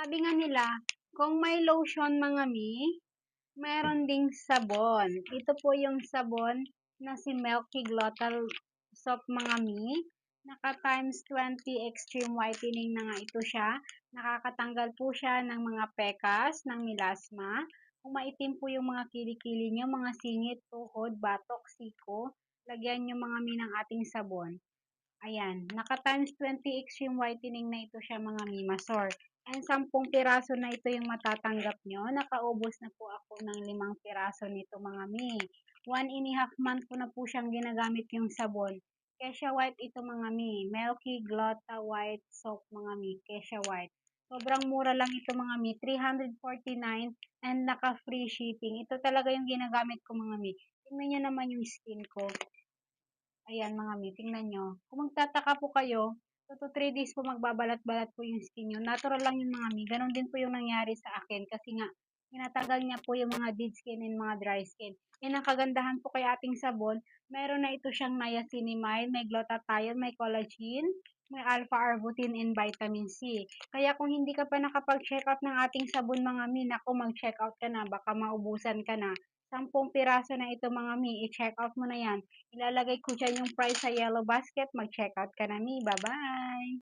Sabi nga nila, kung may lotion mga mi, meron ding sabon. Ito po yung sabon na si Milky Glottal Soap mga mi. Naka times 20 extreme whitening na nga ito siya. Nakakatanggal po siya ng mga pekas, ng melasma. Kung maitim po yung mga kilikili nyo, mga singit, tuhod, batok, siko, lagyan nyo mga mi ng ating sabon. Ayan, naka times 20 extreme whitening na ito siya mga mimasor. And 10 piraso na ito yung matatanggap nyo. Nakaubos na po ako ng 5 piraso nito mga mi. 1.5 month ko na po siyang ginagamit yung sabon. Kesha White ito mga mi. Milky Glotta White Soap mga mi. Kesha White. Sobrang mura lang ito mga mi. 349 and naka free shipping. Ito talaga yung ginagamit ko mga mi. Tingnan nyo naman yung skin ko. Ayan mga mi, tingnan nyo. Kung magtataka po kayo, 2 to 3 days po magbabalat-balat po yung skin nyo. Natural lang yung mga mi. Ganon din po yung nangyari sa akin kasi nga, tinatanggal niya po yung mga dead skin and mga dry skin. Yan ang kagandahan po kay ating sabon. Meron na ito siyang niacinamide, may glutathione, may collagen, may alpha-arbutin and vitamin C. Kaya kung hindi ka pa nakapag-check out ng ating sabon mga mi, naku mag-check out ka na, baka maubusan ka na. 10 piraso na ito mga mi, i-check out mo na yan. Ilalagay ko dyan yung price sa yellow basket. Mag-check out ka na, mi. Bye-bye!